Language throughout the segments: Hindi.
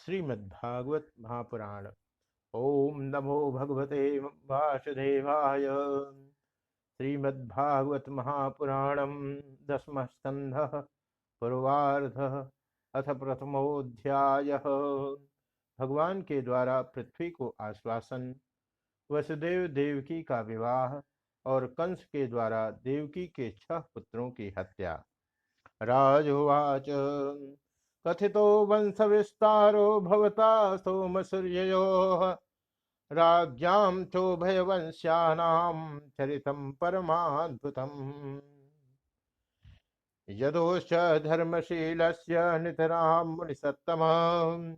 श्रीमद्भागवत महापुराण। ओम नमो भगवते वासुदेवाय। श्रीमद्भागवत महापुराणम दसमः स्कंधः पूर्वार्धः। अथ प्रथमोऽध्यायः। भगवान के द्वारा पृथ्वी को आश्वासन, वसुदेव देवकी का विवाह और कंस के द्वारा देवकी के 6 पुत्रों की हत्या। राजोवाच कथितो वंश विस्तारो भवता सोमसूर्ययोः राज्ञां चोभयवंश्यानां चरितं परमाद्भुतम्। यदोश्च धर्मशीलस्य नितरां मुनिसत्तमः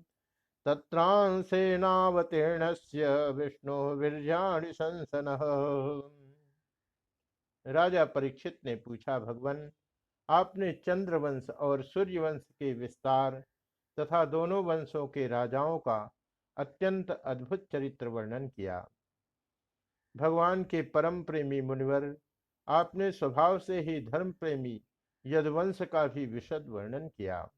तत्रांसेनावतीर्णस्य विष्णुवीर्याणि संसनः। राजा परीक्षित ने पूछा, भगवान, आपने चंद्रवंश और सूर्यवंश के विस्तार तथा दोनों वंशों के राजाओं का अत्यंत अद्भुत चरित्र वर्णन किया। भगवान के परम प्रेमी मुनिवर, आपने स्वभाव से ही धर्म प्रेमी यदुवंश का भी विशद वर्णन किया।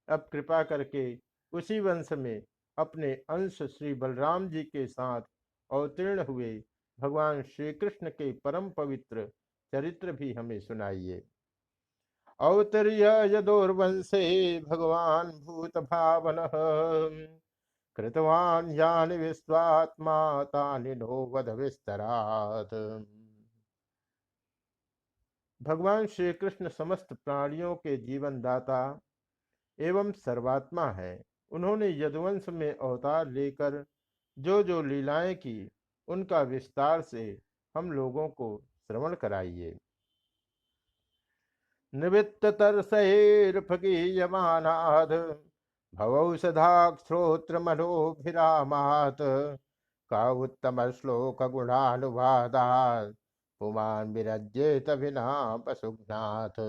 अब कृपा करके उसी वंश में अपने अंश श्री बलराम जी के साथ अवतीर्ण हुए भगवान श्री कृष्ण के परम पवित्र चरित्र भी हमें सुनाइए। अवतर्य यदोर्वंशे भगवान भूत भावनः कृतवान यानि विश्वात्मा तानि नो वद विस्तरात्। भगवान श्री कृष्ण समस्त प्राणियों के जीवन दाता एवं सर्वात्मा है। उन्होंने यदुवंश में अवतार लेकर जो जो लीलाएं की, उनका विस्तार से हम लोगों को श्रवण कराइए। निवृत्ततरसैर्भगीयमानाद् भवौषधाक्षोत्रमनोभिरामात् का उत्तम श्लोक गुणानुवादात् पुमान् विरज्येत विना पशुघ्नाथ।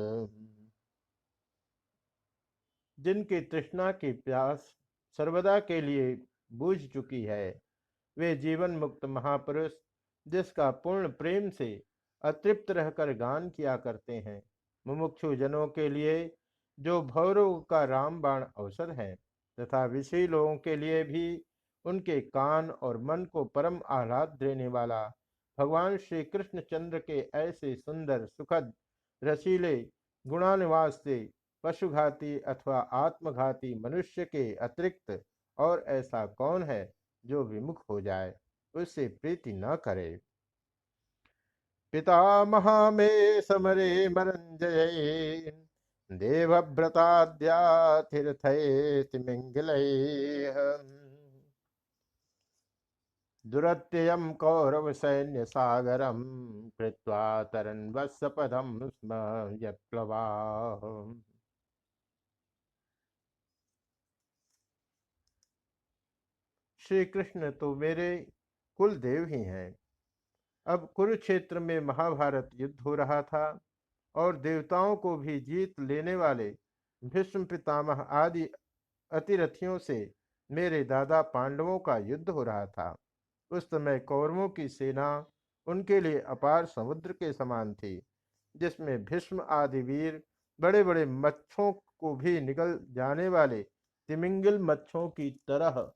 जिनकी तृष्णा की प्यास सर्वदा के लिए बूझ चुकी है, वे जीवन मुक्त महापुरुष जिसका पूर्ण प्रेम से अतृप्त रहकर गान किया करते हैं, मुमुक्षु जनों के लिए जो भौरों का रामबाण औषध है, तथा विषयी लोगों के लिए भी उनके कान और मन को परम आह्लाद देने वाला भगवान श्री कृष्ण चंद्र के ऐसे सुंदर सुखद रसीले गुणानिवास से पशुघाती अथवा आत्मघाती मनुष्य के अतिरिक्त और ऐसा कौन है जो विमुख हो जाए, उससे प्रीति न करे। पितामहा मे समरे मरंजय देवव्रताद्यातीर्थैस्तिमिंगिलैः दुरत्ययं कौरव सैन्य सागरं कृत्वा तरन् वत्सपदं स्म यत्प्लवाः। श्री कृष्ण तो मेरे कुल देव ही हैं। अब कुरुक्षेत्र में महाभारत युद्ध हो रहा था और देवताओं को भी जीत लेने वाले भीष्म पितामह आदि अतिरथियों से मेरे दादा पांडवों का युद्ध हो रहा था। उस समय कौरवों की सेना उनके लिए अपार समुद्र के समान थी, जिसमें भीष्म आदि वीर बड़े बड़े मच्छों को भी निगल जाने वाले तिमिंगिल मच्छों की तरह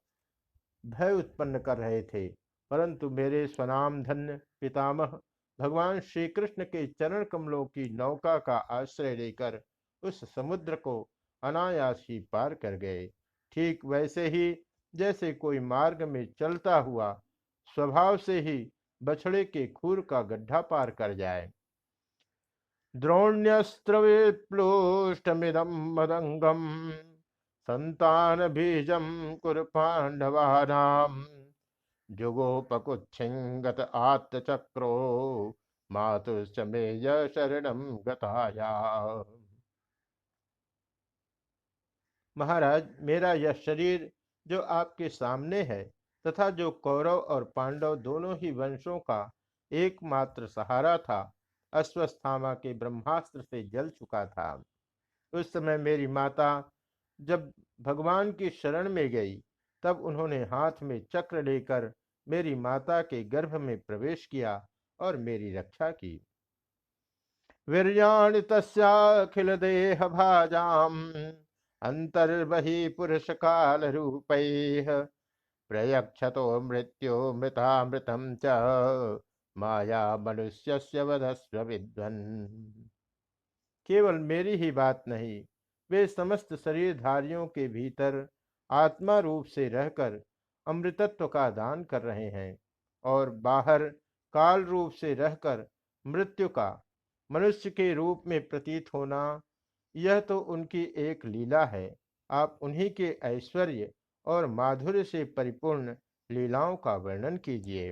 भय उत्पन्न कर रहे थे। परंतु मेरे स्वनाम धन्य पितामह भगवान श्री कृष्ण के चरण कमलों की नौका का आश्रय लेकर उस समुद्र को अनायास ही पार कर गए। ठीक वैसे ही जैसे कोई मार्ग में चलता हुआ स्वभाव से ही बछड़े के खूर का गड्ढा पार कर जाए। द्रोण्यस्त्रविप्लोष्टमिदं मदंगम संतान बीजम कुरु पांडवानां जुगोपकुच्छिंगत आत्मचक्रो मातुश्च मे शरणं गताया। महाराज, मेरा यह शरीर जो आपके सामने है तथा जो कौरव और पांडव दोनों ही वंशों का एकमात्र सहारा था, अश्वत्थामा के ब्रह्मास्त्र से जल चुका था। उस समय मेरी माता जब भगवान की शरण में गई, तब उन्होंने हाथ में चक्र लेकर मेरी माता के गर्भ में प्रवेश किया और मेरी रक्षा की। वीर्याणि तस्याखिल देह भाजाम अंतर्बहि पुरुष काल रूपैः प्रयक्षतो मृत्यो मृतामृतं च माया मनुष्यस्य वधस्व विद्वन्। केवल मेरी ही बात नहीं, वे समस्त शरीरधारियों के भीतर आत्मा रूप से रहकर अमृतत्व का दान कर रहे हैं और बाहर काल रूप से रहकर मृत्यु का मनुष्य के रूप में प्रतीत होना, यह तो उनकी एक लीला है। आप उन्हीं के ऐश्वर्य और माधुर्य से परिपूर्ण लीलाओं का वर्णन कीजिए।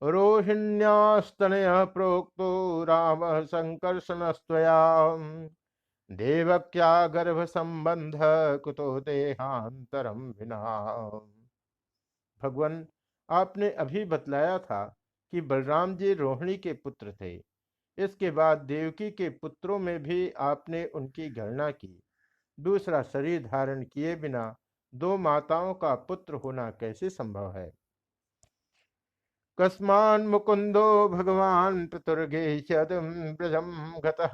रोहिण्यास्तनय प्रोक्तो राम संकर्षणस्त्वया देवक्या गर्भ संबंध कुतो देहांतरम विना। भगवान, आपने अभी बतलाया था कि बलराम जी रोहिणी के पुत्र थे। इसके बाद देवकी के पुत्रों में भी आपने उनकी गणना की। दूसरा शरीर धारण किए बिना दो माताओं का पुत्र होना कैसे संभव है? कस्मान् मुकुंदो भगवान पितुर्गेह्यदं ब्रजम गतः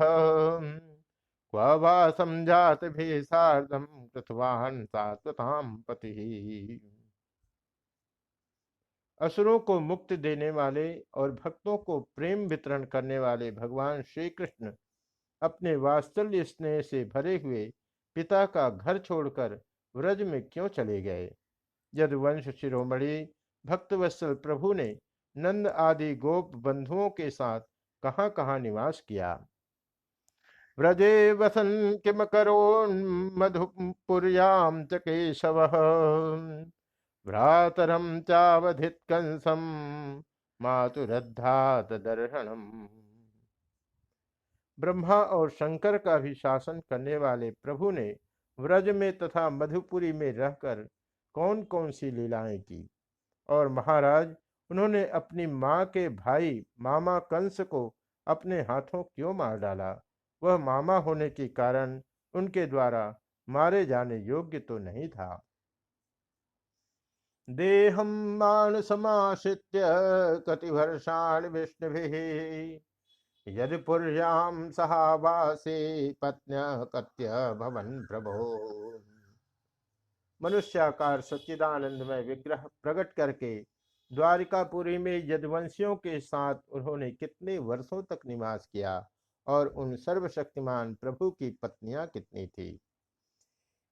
क्व वा संजात भी सार्धम कृतवान् सात्वतां पतिः। असुरों को मुक्ति देने वाले और भक्तों को प्रेम वितरण करने वाले भगवान श्री कृष्ण अपने वात्सल्य स्नेह से भरे हुए पिता का घर छोड़कर व्रज में क्यों चले गए? यदुवंश शिरोमणि भक्तवत्सल प्रभु ने नंद आदि गोप बंधुओं के साथ कहाँ कहाँ निवास किया? व्रजे वसन किम करोन् मधुपुर्यां च केशवः भ्रातरम चावधित कंसम मातुरद्धात दर्शनम। ब्रह्मा और शंकर का भी शासन करने वाले प्रभु ने व्रज में तथा मधुपुरी में रहकर कौन कौन सी लीलाएं की? और महाराज, उन्होंने अपनी माँ के भाई मामा कंस को अपने हाथों क्यों मार डाला? वह मामा होने के कारण उनके द्वारा मारे जाने योग्य तो नहीं था। देहं मानुषमाश्रित्य कतिवर्षाणि विष्णुभिः यदि पुर्यां सहावासे पत्न्यः कत्य भवन प्रभो। मनुष्याकार सच्चिदानंदमय विग्रह प्रकट करके द्वारिकापुरी में यदुवंशियों के साथ उन्होंने कितने वर्षों तक निवास किया और उन सर्वशक्तिमान प्रभु की पत्नियां कितनी थी?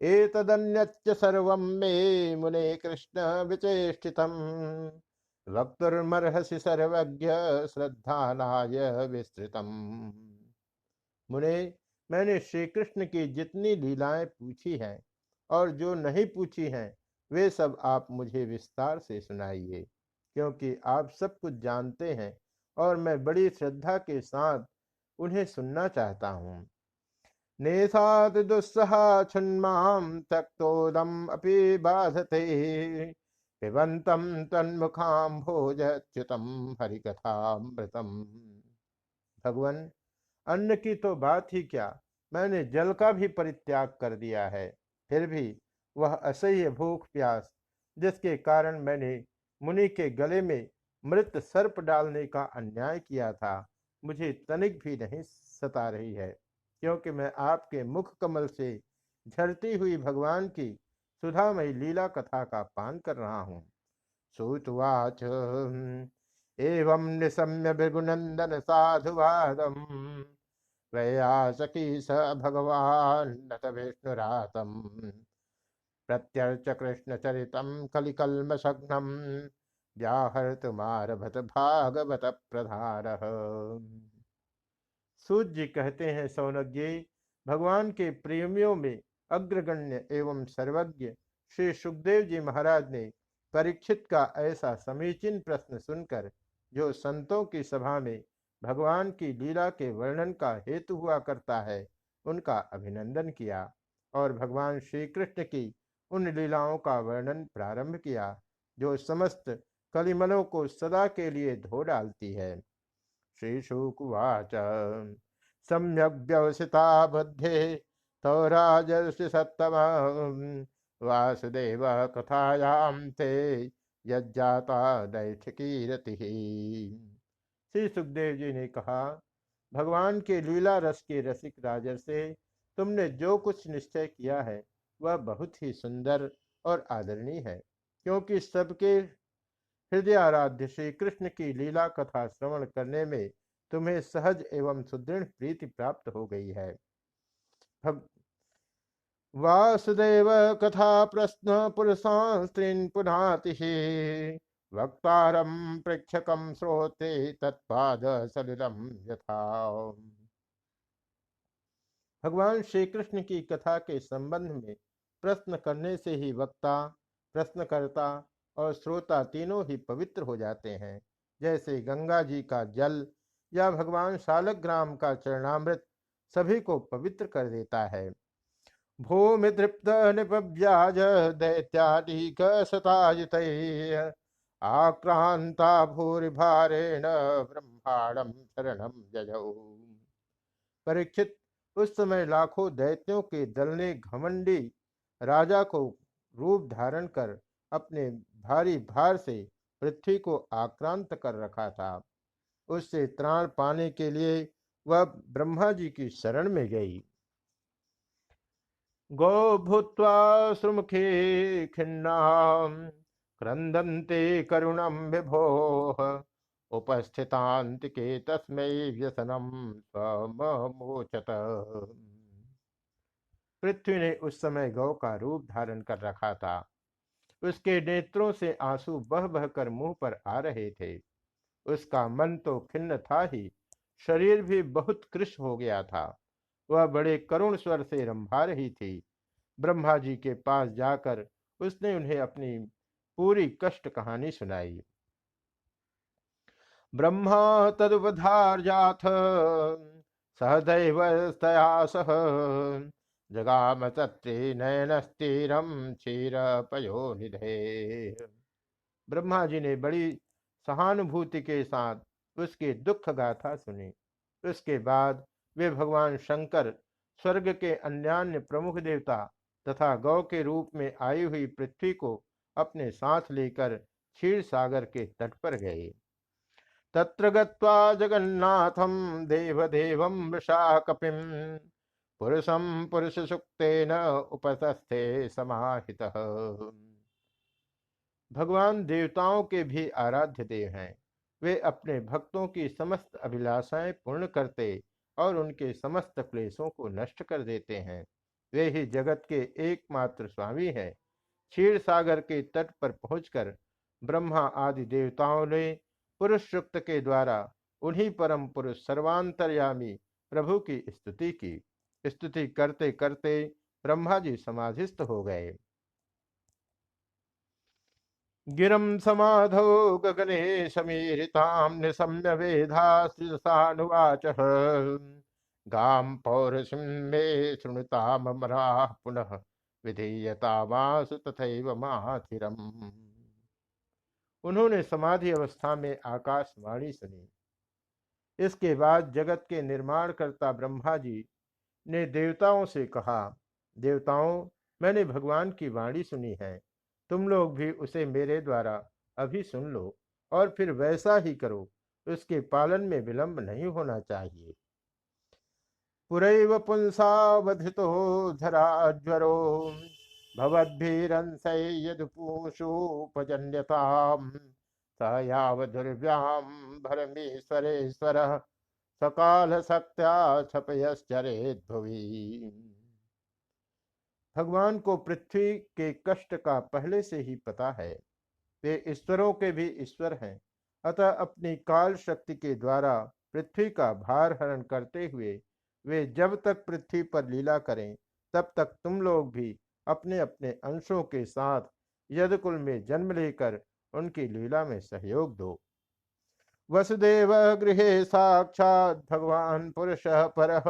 एतदन्यच्च सर्वं मे मुने कृष्ण विचेष्टितम् वक्तुर्मर्हसि सर्वज्ञ श्रद्धानाय विस्तृतम्। मुने, मैंने श्री कृष्ण की जितनी लीलाएं पूछी हैं और जो नहीं पूछी हैं, वे सब आप मुझे विस्तार से सुनाइए, क्योंकि आप सब कुछ जानते हैं और मैं बड़ी श्रद्धा के साथ उन्हें सुनना चाहता हूँ। नेसात दुस्सहा छुन्मां तक्तोदम अपि बाधते पिबंतम तन्मुखां भोजच्युतम हरिकथामृतम। भगवान, अन्न की तो बात ही क्या, मैंने जल का भी परित्याग कर दिया है, फिर भी वह असह्य भूख प्यास जिसके कारण मैंने मुनि के गले में मृत सर्प डालने का अन्याय किया था, मुझे तनिक भी नहीं सता रही है, क्योंकि मैं आपके मुख कमल से झरती हुई भगवान की सुधामयी लीला कथा का पान कर रहा हूँ। श्रुतवाच एवं निशम्य भृगुनंदन साधुवादम वैयासकी स भगवान नत विष्णुरातम प्रत्यर्च कृष्ण चरितम कलिकल्मषघ्नम व्याहर्तुमारभत भागवत प्रधार। सूत जी कहते हैं, सौनक जी, भगवान के प्रेमियों में अग्रगण्य एवं सर्वज्ञ श्री सुखदेव जी महाराज ने परीक्षित का ऐसा समीचीन प्रश्न सुनकर, जो संतों की सभा में भगवान की लीला के वर्णन का हेतु हुआ करता है, उनका अभिनंदन किया और भगवान श्री कृष्ण की उन लीलाओं का वर्णन प्रारंभ किया जो समस्त कलिमलों को सदा के लिए धो डालती है। श्रीशुकुवाच सम्यक व्यवसिता बुद्धे तौ राजर्षि सत्तम वासुदेव कथायां ते यज्जाता दैठिकी रति। श्री सुखदेव जी ने कहा, भगवान के लीला रस के रसिक राजर्षि, तुमने जो कुछ निश्चय किया है वह बहुत ही सुंदर और आदरणीय है, क्योंकि सबके हृदय आराध्य श्री कृष्ण की लीला कथा श्रवण करने में तुम्हें सहज एवं सुदृढ़ प्रीति प्राप्त हो गई है। भग- वासुदेव कथा प्रश्न पुरुषां स्त्रीन् पुनाति वक्तारम प्रेक्षकम श्रोते तत्पाद सलिलम यथा। भगवान श्री कृष्ण की कथा के संबंध में प्रश्न करने से ही वक्ता, प्रश्नकर्ता और श्रोता तीनों ही पवित्र हो जाते हैं, जैसे गंगा जी का जल या भगवान शालग्राम का चरणामृत सभी को पवित्र कर देता है। भूमि तृप्त निपव्याज दैत्यादिक शतायुत आक्रांता भूरि भारेण ब्रह्मांडम शरणम जजौ। परीक्षित, उस समय लाखों दैत्यों के दल ने घमंडी राजा को रूप धारण कर अपने भारी भार से पृथ्वी को आक्रांत कर रखा था। उससे त्राण पाने के लिए वह ब्रह्मा जी की शरण में गई। गौ भूत्वा सुमुखे खिन्नाम क्रंदन्ते करुणम विभोः उपस्थितान्तिके तस्मै व्यसनम स्वमोचत। पृथ्वी ने उस समय गौ का रूप धारण कर रखा था। उसके नेत्रों से आंसू बह बह कर मुंह पर आ रहे थे। उसका मन तो खिन्न था ही, शरीर भी बहुत कृश हो गया था। वह बड़े करुण स्वर से रंभा रही थी। ब्रह्मा जी के पास जाकर उसने उन्हें अपनी पूरी कष्ट कहानी सुनाई। ब्रह्मा तदुपधार्याथ सहदैव तया सह जगाम तत्रे नयनस्थिरम क्षीर पयो निधे। ब्रह्मा जी ने बड़ी सहानुभूति के साथ उसकी दुख गाथा सुनी। उसके बाद वे भगवान शंकर, स्वर्ग के अन्यान्य प्रमुख देवता तथा गौ के रूप में आई हुई पृथ्वी को अपने साथ लेकर क्षीर सागर के तट पर गए। तत्र गत्वा जगन्नाथं देवदेवं वृषाकपिं पुरुषं पुरुषसुक्तेन उपसस्थे समाहितः। भगवान देवताओं के भी आराध्य देव हैं। वे अपने भक्तों की समस्त अभिलाषाएं पूर्ण करते और उनके समस्त क्लेशों को नष्ट कर देते हैं। वे ही जगत के एकमात्र स्वामी हैं। क्षीर सागर के तट पर पहुंचकर ब्रह्मा आदि देवताओं ने पुरुष सूक्त के द्वारा उन्हीं परम पुरुष सर्वांतर्यामी प्रभु की स्तुति की। स्तुति करते करते ब्रह्मा जी समाधिस्थ हो गए। गिरं समाधौ गगने समीरितां निशम्य वेधाश्रितानुवाचः गां पौरुषं मे शृणुतामराः पुनः विधीयतामासु तथैव माथिरम्। उन्होंने समाधि अवस्था में आकाशवाणी सुनी। इसके बाद जगत के निर्माण करता ब्रह्मा जी ने देवताओं से कहा, देवताओं, मैंने भगवान की वाणी सुनी है। तुम लोग भी उसे मेरे द्वारा अभी सुन लो और फिर वैसा ही करो। उसके पालन में विलंब नहीं होना चाहिए। पुरैव पुंसावधृतो धराज्वरो भवद्भिरंसै यदुपूषोपजन्यताम् स यावदुर्व्याम भरमेश्वरेश्वरः सकाल शक्त्या क्षपयश्चरेत् भुवि। भगवान को पृथ्वी के कष्ट का पहले से ही पता है। वे ईश्वरों के भी ईश्वर हैं। अतः अपनी काल शक्ति के द्वारा पृथ्वी का भार हरण करते हुए वे जब तक पृथ्वी पर लीला करें, तब तक तुम लोग भी अपने अपने अंशों के साथ यदुकुल में जन्म लेकर उनकी लीला में सहयोग दो। वसुदेव गृहे साक्षात् भगवान पुरुषः परः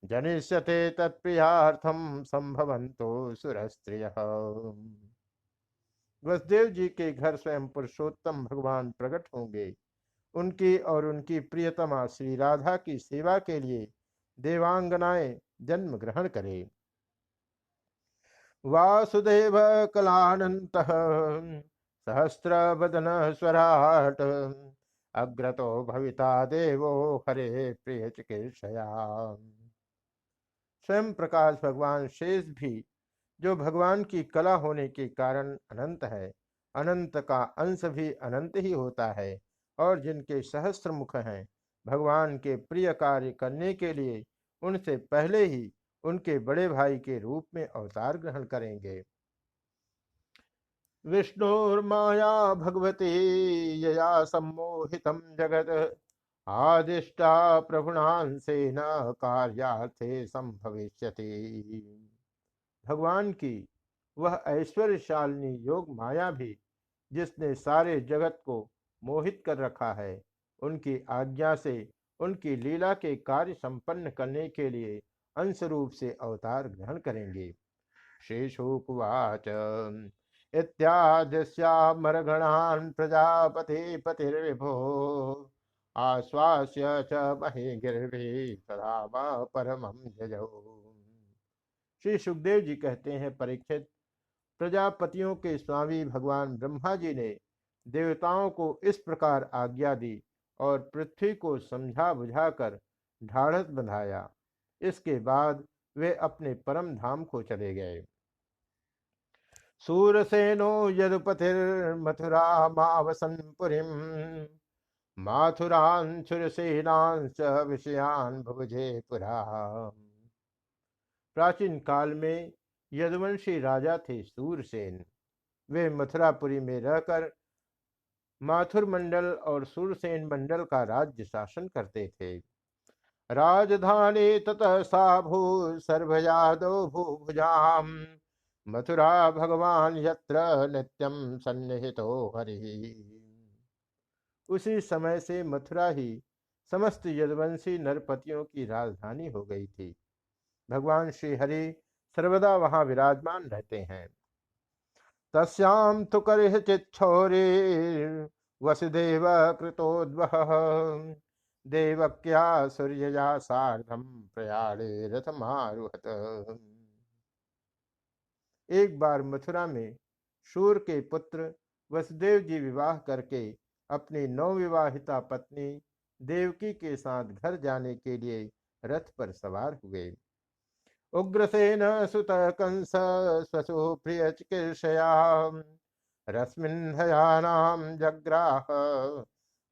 जनिष्यते तत्प्रियार्थम संभवंतो सुरस्त्रियः। वसुदेव जी के घर स्वयं पुरुषोत्तम भगवान प्रकट होंगे। उनकी और उनकी प्रियतमा श्री राधा की सेवा के लिए देवांगनाएं जन्म ग्रहण करें। वासुदेव कलानंतः सहस्र बदन स्वराट अग्रतो भविता देवो हरे प्रिय चिकीर्षया। स्वयं प्रकाश भगवान शेष भी, जो भगवान की कला होने के कारण अनंत है, अनंत का अंश भी अनंत ही होता है, और जिनके सहस्त्र मुख हैं, भगवान के प्रिय कार्य करने के लिए उनसे पहले ही उनके बड़े भाई के रूप में अवतार ग्रहण करेंगे। विष्णुर्माया भगवती यया सम्मोहितं जगत आदिष्टा प्रभुणांसेन कार्यार्थे संभविष्यति। भगवान की वह ऐश्वर्यशालिनी योग माया भी, जिसने सारे जगत को मोहित कर रखा है, उनकी आज्ञा से उनकी लीला के कार्य संपन्न करने के लिए अंश रूप से अवतार ग्रहण करेंगे। शेषोकुवाच इत्यादिस्यामरगणान् प्रजापति पतिर्विभो आश्वास्य च महे गिर्भि सदा परमं जजौ। श्री सुखदेव जी कहते हैं, परीक्षित, प्रजापतियों के स्वामी भगवान ब्रह्मा जी ने देवताओं को इस प्रकार आज्ञा दी और पृथ्वी को समझा बुझाकर ढाढ़स बंधाया। इसके बाद वे अपने परम धाम को चले गए। सूरसेनो यदुपतिर्मथुरा मावसन् पुरीं माथुरांशुरसेनांश विषयान भुजे पुरा। प्राचीन काल में यदुवंशी राजा थे सूरसेन। वे मथुरापुरी में रहकर माथुर मंडल और सूरसेन मंडल का राज्य शासन करते थे। राजधानी ततः सा भू सर्वयादव भूभुजाम मथुरा भगवान यत्र नित्यम सन्निहितो हरि। उसी समय से मथुरा ही समस्त यदुवंशी नरपतियों की राजधानी हो गई थी। भगवान श्री हरि सर्वदा वहां विराजमान रहते हैं। तस्याम तो करहिचिच्छौरे वसुदेव कृतोद्वह देवक्या सूर्यया सार्धम प्रयाणे रथमारुहत। एक बार मथुरा में शूर के पुत्र वसुदेव जी विवाह करके अपनी नवविवाहिता पत्नी देवकी के साथ घर जाने के लिए रथ पर सवार हुए। उग्रसेन सुत कंस स्वसु प्रिय चिकीर्षया रश्मिन् हयानाम जग्राह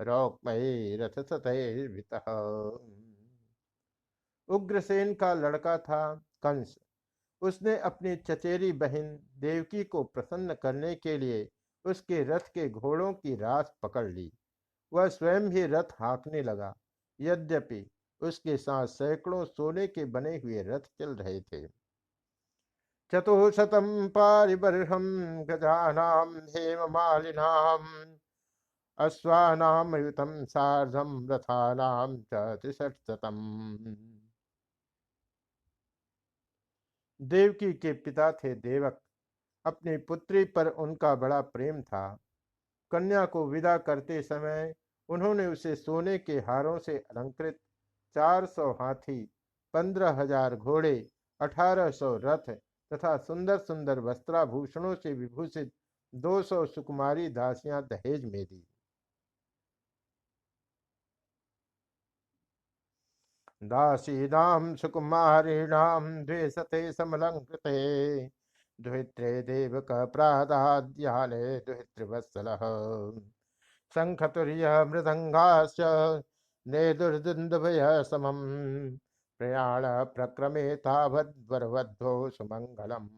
रौक्मयी रथ सतैर्वितः। उग्रसेन का लड़का था कंस। उसने अपनी चचेरी बहन देवकी को प्रसन्न करने के लिए उसके रथ के घोड़ों की रास पकड़ ली। वह स्वयं भी रथ हाँकने लगा। यद्यपि उसके साथ सैकड़ों सोने के बने हुए रथ चल रहे थे। चतुशतम पारिबर्हम गजानाम हेममालिनाम अश्वानाम युतम सार्धम रथानाम च 63। देवकी के पिता थे देवक। अपनी पुत्री पर उनका बड़ा प्रेम था। कन्या को विदा करते समय उन्होंने उसे सोने के हारों से अलंकृत 400 हाथी, 15,000 घोड़े, 1800 रथ तथा सुंदर सुंदर वस्त्राभूषणों से विभूषित 200 सुकुमारी दासियां दहेज में दी। दासीनां सुकुमारीणां द्विशते समलंकृते दुहित्रे देवक प्रादाद्याले दुहितृवत्सलः शंखतुर्य मृदंगाश्च नेदुर्दुन्दुभय समम् प्रयाण प्रक्रमे तावद्वरवध्वो सुमंगलम्।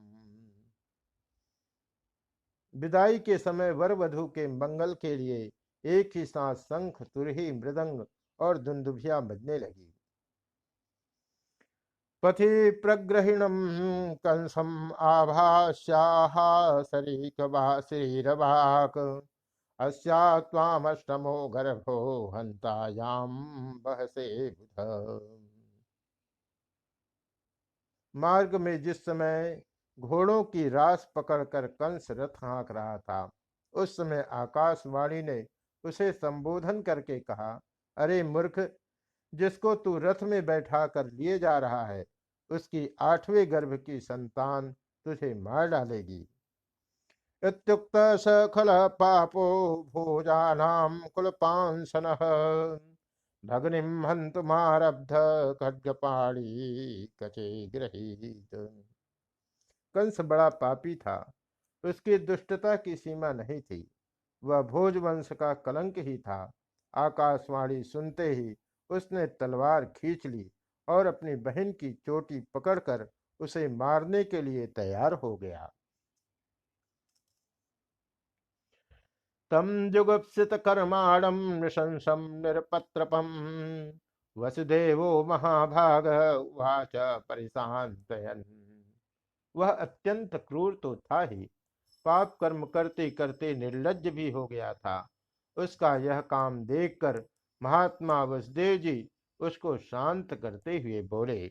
विदाई के समय वर वधु के मंगल के लिए एक ही साथ शंख, तुरही, मृदंग और दुंदुभिया बजने लगी। पथि प्रग्रहिणम कंसम आभास्याः शरीरवाक अस्या त्वामष्टमो गर्भो हंतायाम बहसे बुध। मार्ग में जिस समय घोड़ों की रास पकड़कर कंस रथ हाँक रहा था, उस समय आकाशवाणी ने उसे संबोधन करके कहा, अरे मूर्ख, जिसको तू रथ में बैठा कर लिए जा रहा है, उसकी 8वें गर्भ की संतान तुझे मार डालेगी। इत्युक्त स खल पापो भोजानाम कुलपांसनः भग्निम हंतुमारब्ध खड्गपाणी कचे गृहीत। कंस बड़ा पापी था, उसकी दुष्टता की सीमा नहीं थी। वह भोजवंश का कलंक ही था। आकाशवाणी सुनते ही उसने तलवार खींच ली और अपनी बहन की चोटी पकड़कर उसे मारने के लिए तैयार हो गया। तम जुगुप्सित कर्माणम नृशंसम निरपत्रपम वसुदेवो महाभाग उवाच परिशांतयन्। वह अत्यंत क्रूर तो था ही, पाप कर्म करते करते निर्लज्ज भी हो गया था। उसका यह काम देखकर महात्मा वसुदेव जी उसको शांत करते हुए बोले।